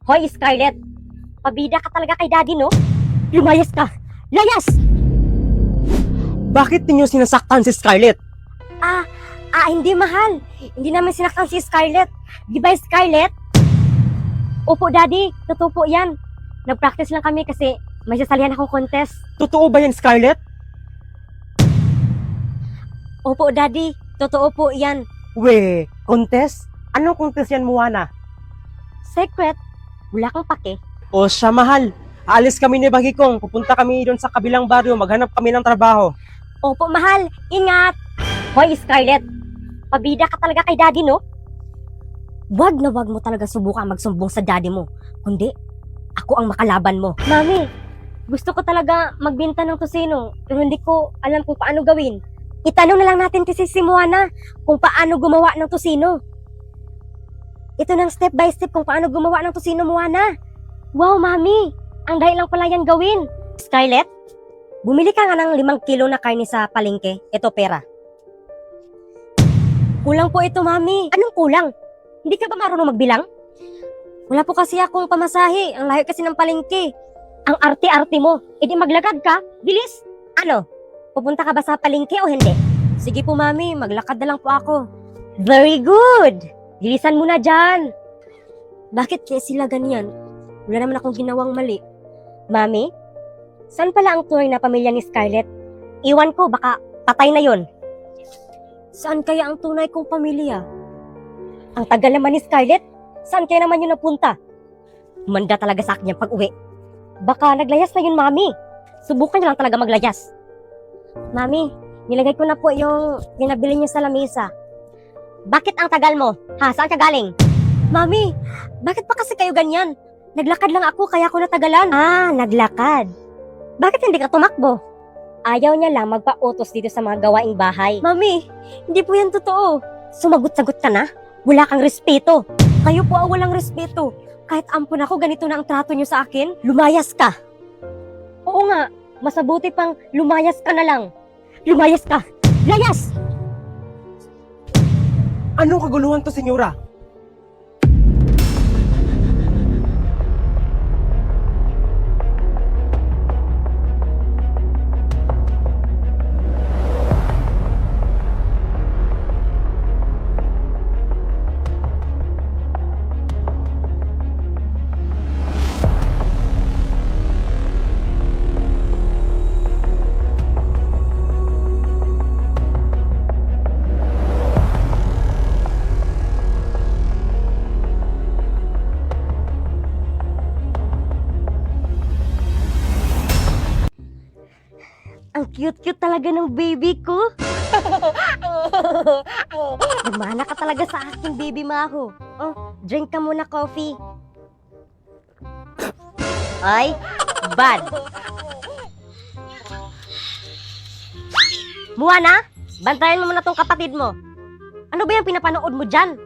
Hoy, Scarlett! Pabida ka talaga kay Daddy, no? Lumayas ka! Layas! Bakit ninyo sinasaktan si Scarlett? Hindi mahal. Hindi namin sinaktan si Scarlett. Di ba, Scarlett? Opo, Daddy. Totoo po yan. Nag-practice lang kami kasi may sasalihan akong contest. Totoo ba yan, Scarlett? Opo, Daddy. Totoo po yan. We, contest? Anong contest yan, Moana? Secret. Wala kang pake. O siya, mahal. Aalis kami ni Bagikong. Pupunta kami doon sa kabilang baryo. Maghanap kami ng trabaho. Opo, mahal. Ingat. Hoy, Scarlett. Pabida ka talaga kay Daddy, no? Wag na wag mo talaga subukan magsumbong sa Daddy mo. Kundi, ako ang makalaban mo. Mami, gusto ko talaga magbenta ng tosino, pero hindi ko alam kung paano gawin. Itanong na lang natin si Moana kung paano gumawa ng tosino. Ito ng step by step kung paano gumawa ng tosino, Moana. Wow, Mami! Ang dahil lang pala yan gawin. Scarlett, bumili ka nga ng 5 kilo na karne sa palengke. Ito pera. Kulang po ito, Mami. Anong kulang? Hindi ka ba marunong magbilang? Wala po kasi akong pamasahe. Ang layo kasi ng palengke. Ang arte-arte mo. E di maglakad ka. Bilis. Ano? Pupunta ka ba sa palengke o hindi? Sige po, Mami. Maglakad na lang po ako. Very good. Bilisan mo na dyan. Bakit kaya sila ganyan? Wala naman akong ginawang mali. Mami, saan pala ang tunay na pamilya ni Scarlett? Iwan ko, baka patay na yon. Saan kaya ang tunay kong pamilya? Ang tagal naman ni Scarlett. Saan kaya naman yun napunta? Manda talaga sa akin yung pag-uwi. Baka naglayas na yun, Mami. Subukan niyo lang talaga maglayas. Mami, nilagay ko na po yung pinabili niyo sa lamesa. Bakit ang tagal mo? Ha? Saan ka galing? Mami, bakit pa kasi kayo ganyan? Naglakad lang ako kaya ako natagalan. Naglakad. Bakit hindi ka tumakbo? Ayaw niya lang magpa-utos dito sa mga gawaing bahay. Mami, hindi po yan totoo. Sumagot-sagot ka na? Wala kang respeto. Kayo po ang walang respeto. Kahit ampun ako, ganito na ang trato niyo sa akin. Lumayas ka. Oo nga, masabuti pang lumayas ka na lang. Lumayas ka. Layas! Anong kaguluhan to, senyora? Ang cute-cute talaga ng baby ko. Gumana ka talaga sa aking baby Maho. Oh, drink ka muna coffee. Ay, bad. Moana, bantayan mo muna tong kapatid mo. Ano ba yung pinapanood mo dyan?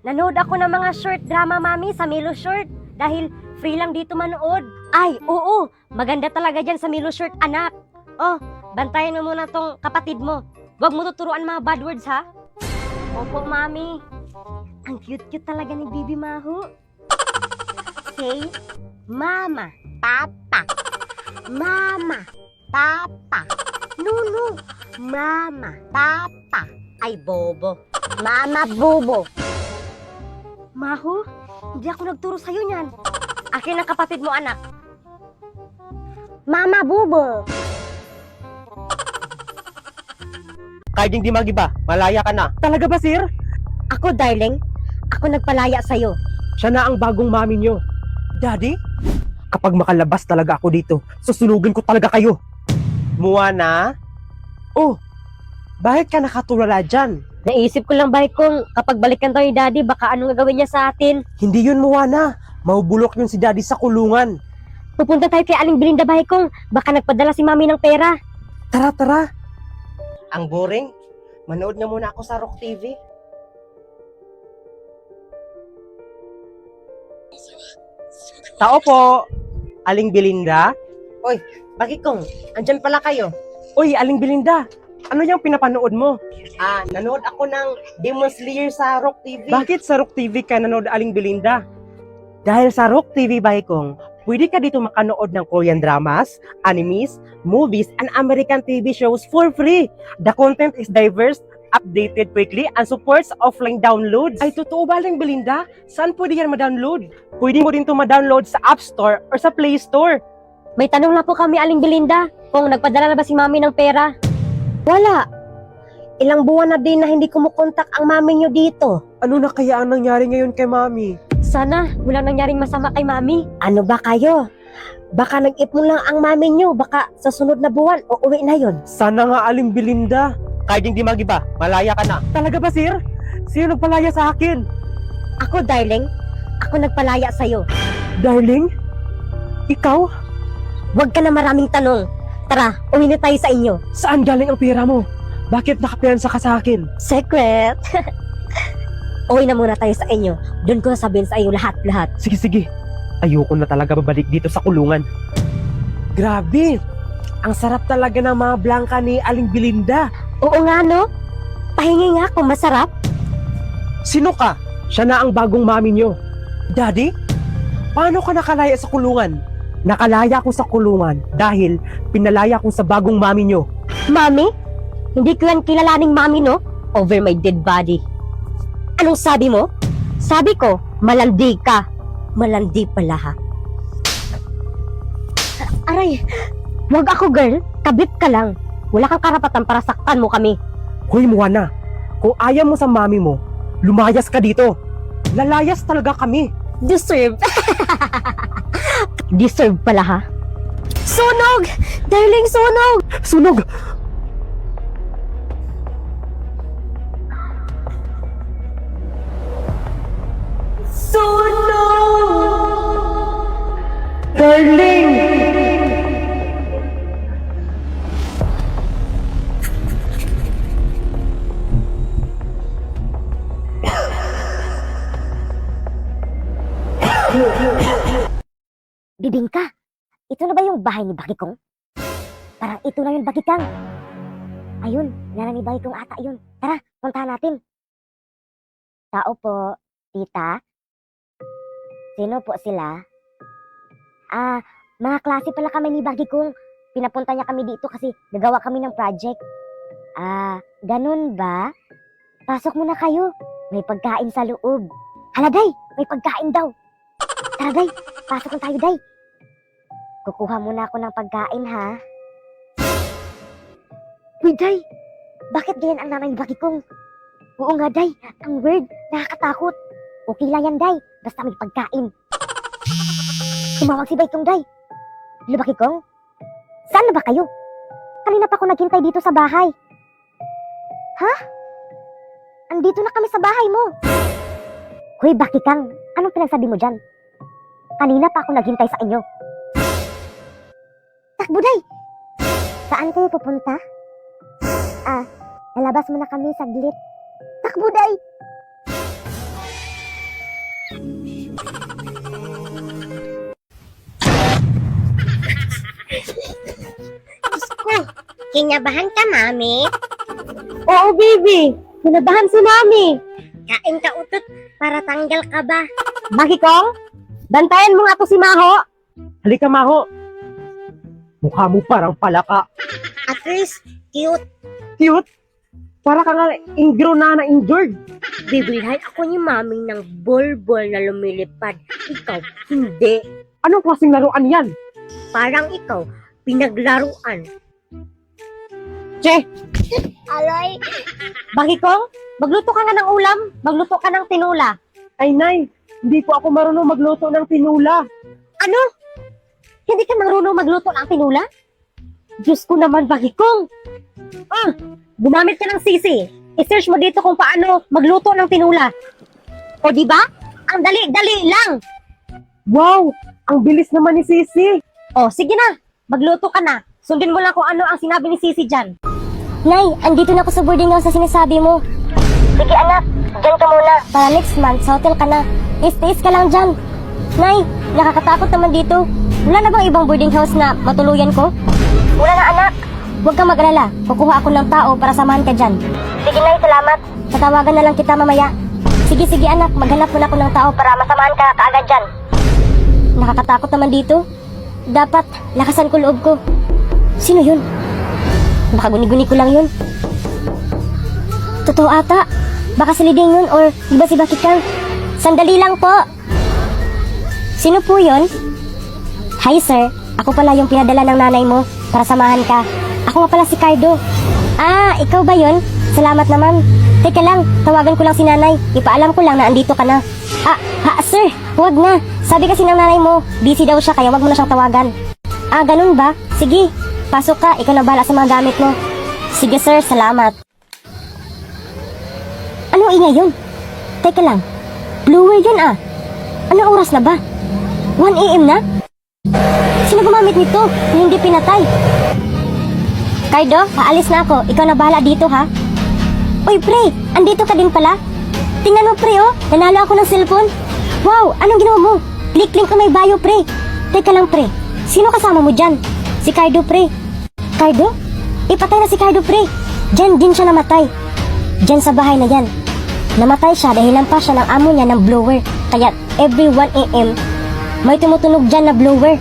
Nanood ako ng mga short drama, Mami, sa Milo Short. Dahil free lang dito manood. Ay, oo, maganda talaga dyan sa Milo Short, anak. Oh, bantayan mo muna tong kapatid mo. Huwag mo tuturuan mga bad words, ha? Opo, Mami. Ang cute-cute talaga ni Bibi Maho. Say, Mama, Papa. Mama, Papa. Nunu, Mama, Papa. Ay, bobo. Mama, bobo. Maho, hindi ako nagturo sa'yo niyan. Akin ang kapatid mo, anak. Mama, bobo. Kahit hindi magiba, malaya ka na. Talaga ba, sir? Ako, darling. Ako nagpalaya sa'yo. Siya na ang bagong mami nyo. Daddy? Kapag makalabas talaga ako dito, susunugin ko talaga kayo. Moana? Oh, bakit ka nakatulala dyan? Naisip ko lang, kung kapag balikan tayo ni Daddy, baka anong gagawin niya sa atin. Hindi yun, Moana. Mahubulok yun si Daddy sa kulungan. Pupunta tayo kay Aling Belinda, kung baka nagpadala si Mami ng pera. Tara, tara. Ang boring. Manood na muna ako sa Rock TV. Tao po. Aling Belinda? Oy, bakit kong? Andyan pala kayo. Oy, Aling Belinda. Ano yung pinapanood mo? Nanood ako ng Demon Slayer sa Rock TV. Bakit sa Rock TV ka nanood, Aling Belinda? Dahil sa Rock TV Baikong, pwede ka dito makanood ng Korean dramas, animes, movies, and American TV shows for free. The content is diverse, updated quickly, and supports offline downloads. Ay, totoo ba, Aling Belinda? Saan pwede yan ma-download? Pwede mo din ito ma-download sa App Store or sa Play Store. May tanong na po kami, Aling Belinda, kung nagpadala na ba si mami ng pera? Wala. Ilang buwan na din na hindi kumukontak ang mami nyo dito. Ano na kaya ang nangyari ngayon kay Mami? Sana walang nangyaring masama kay mami. Ano ba kayo? Baka nag-ipon lang ang mami nyo. Baka sa sunod na buwan o uwi na yon. Sana nga, Aling Belinda. Kahit hindi magiba, malaya ka na. Talaga ba, sir? Sino nagpalaya sa akin? Ako, darling. Ako nagpalaya sa'yo. Darling? Ikaw? Huwag ka na maraming tanong. Tara, uwi na tayo sa inyo. Saan galing ang pera mo? Bakit nakapiyansa ka sa akin? Secret. Uwi na muna tayo sa inyo. Doon ko sabihin sa iyo lahat-lahat. Sige, sige. Ayoko na talaga babalik dito sa kulungan. Grabe! Ang sarap talaga ng mga blangka ni Aling Belinda. Oo nga, no? Pahingi nga kung masarap. Sino ka? Siya na ang bagong mami niyo. Daddy? Paano ka nakalaya sa kulungan? Nakalaya ko sa kulungan dahil pinalaya ko sa bagong mami niyo. Mami? Hindi ko yan kilalaning mami, no? Over my dead body. Anong sabi mo? Sabi ko, malandi ka. Malandi pala, ha? Aray, wag ako, girl. Kabit ka lang. Wala kang karapatan para saktan mo kami. Hoy, Moana. Kung ayaw mo sa mami mo, lumayas ka dito. Lalayas talaga kami. Deserve. Deserve pala, ha? Sunog! Darling, sunog! Sunog! Darling! Bibingka, ito na ba yung bahay ni Bakikong? Parang ito na yung Bakikang. Ayun, nana ni Bakikong ata yun. Tara, puntahan natin. Tao po, tita. Sino po sila? Mga klase pala kami ni Bakikong. Pinapunta niya kami dito kasi gagawa kami ng project. Ganun ba? Pasok muna kayo. May pagkain sa loob. Hala, Day! May pagkain daw. Tara, Day! Pasok na tayo, Day. Kukuha muna ako ng pagkain, ha? Uy, Day! Bakit ganyan ang nanay ni Bakikong? Oo nga, Day. Ang weird. Nakakatakot. Okay lang yan, Day. Basta may pagkain. Tumawag si Bakikong, Day. Hello, Bakikong? Saan na ba kayo? Kanina pa ako naghintay dito sa bahay. Ha? Andito na kami sa bahay mo. Hoy, Bakikang. Anong pinagsabi mo dyan? Kanina pa ako naghintay sa inyo. Takbo, Day! Saan kayo pupunta? Lalabas muna kami saglit. Takbo, Day! Kinabahan ka, Mami? Oo, baby. Kinabahan si Mami. Kain ka utot para tanggal ka ba? Bakikong, bantayan mo nga to si Maho. Halika, Maho. Mukha mo parang palaka. At least, cute. Cute. Para ka nga ingrown na injured. Bibilhan ako ni Mami ng bol-bol na lumilipad. Ikaw, hindi. Anong klaseng laruan yan? Parang ikaw, pinaglaruan. Che! Alay! Bakikong, magluto ka nga ng ulam. Magluto ka ng tinula. Ay, Nay. Hindi po ako marunong magluto ng tinula. Ano? Hindi ka marunong magluto ng tinula? Diyos ko naman, Bakikong. Gumamit ka ng sisi. I-search mo dito kung paano magluto ng tinula. O di ba? Ang dali-dali lang. Wow! Ang bilis naman ni Sisi. O, sige na. Magluto ka na. Sundin mo lang kung ano ang sinabi ni Sisi dyan. Nay, andito na ako sa boarding house sa sinasabi mo. Sige anak, dyan ka muna. Para next month, sa hotel ka na. Tiis ka lang dyan. Nay, nakakatakot naman dito. Wala na bang ibang boarding house na matuluyan ko? Wala na anak. Huwag kang mag-alala. Kukuha ako ng tao para samahan ka dyan. Sige Nay, salamat. Tatawagan na lang kita mamaya. Sige anak, maghanap muna ako ng tao para masamahan ka kaagad dyan. Nakakatakot naman dito. Dapat lakasan ko loob ko. Sino yun? Baka guni-guni ko lang yun. Totoo ata. Baka si Liding yun or di ba si Bakikang? Sandali lang po. Sino po yun? Hi sir, ako pala yung pinadala ng nanay mo para samahan ka. Ako nga pala si Cardo. Ah, ikaw ba yun? Salamat naman. Teka lang, tawagan ko lang si nanay. Ipaalam ko lang na andito ka na. Sir, huwag na. Sabi kasi ng nanay mo, busy daw siya kaya wag mo na siyang tawagan. Ah, ganun ba? Sige, pasok ka. Ikaw na bahala sa mga gamit mo. Sige sir, salamat. Anong ingay yun? Teka lang, blower yun ah. Anong oras na ba? 1 AM na? Sino gumamit nito na hindi pinatay? Cardo, aalis na ako. Ikaw na bahala dito ha. Uy pre, andito ka din pala? Tingnan mo pre oh, nanalo ako ng cellphone. Wow, anong ginawa mo? Click-link ka may bio pre. Teka lang pre, sino kasama mo dyan? Si Cardo pre. Cardo? Ipatay na si Cardo pre. Diyan din siya namatay. Diyan sa bahay na yan. Namatay siya dahil lampas siya ng amo niya ng blower. Kaya every 1 AM, may tumutunog dyan na blower.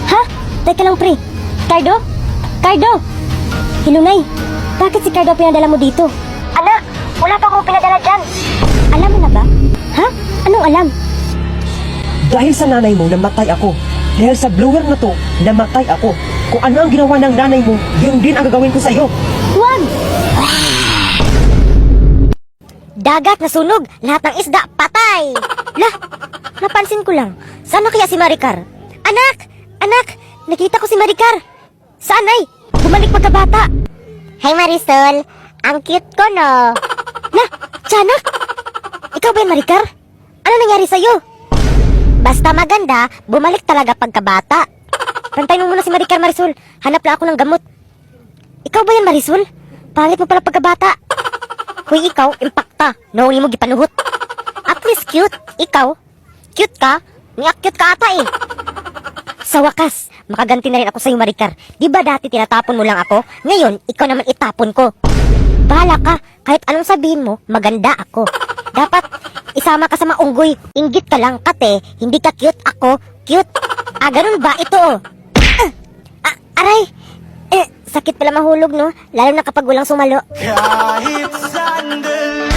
Ha? Teka lang pre. Cardo? Cardo? Hilunay, bakit si Cardo pinadala mo dito? Anak, wala pa akong pinadala dyan. Alam mo na ba? Ha? Anong alam? Dahil sa nanay mo, namatay ako. Dahil sa blower na to, namatay ako. Kung ano ang ginawa ng nanay mo, yun din ang gagawin ko sa'yo. Huwag! Dagat na sunog, lahat ng isda patay. Lah, napansin ko lang. Saan na kaya si Maricar? Anak! Anak! Nakita ko si Maricar. Saan ay? Bumalik pagkabata. Hi Marisol, ang cute ko no. Lah, Tiyanak! Ikaw ba yan Maricar? Ano nangyari sa'yo? Basta maganda, bumalik talaga pagkabata. Pantayin mo muna si Maricar Marisol. Hanap lang ako ng gamot. Ikaw ba yan Marisol? Pangit mo pala pagkabata. Hoy ikaw, impakta. Nauli mo gipanuhot. At least cute. Ikaw, cute ka. Niak-cute ka ata eh. Sa wakas, makaganti na rin ako sa'yo Maricar. Di ba dati tinatapon mo lang ako? Ngayon, ikaw naman itapon ko. Bahala ka. Kahit anong sabihin mo, maganda ako. Dapat, isama ka sa maunggoy. Inggit ka lang, kate. Hindi ka cute, ako cute. Ah, ganun ba? Ito oh. Aray! Sakit pala mahulog, no? Lalo na kapag walang sumalo. Kahit sandali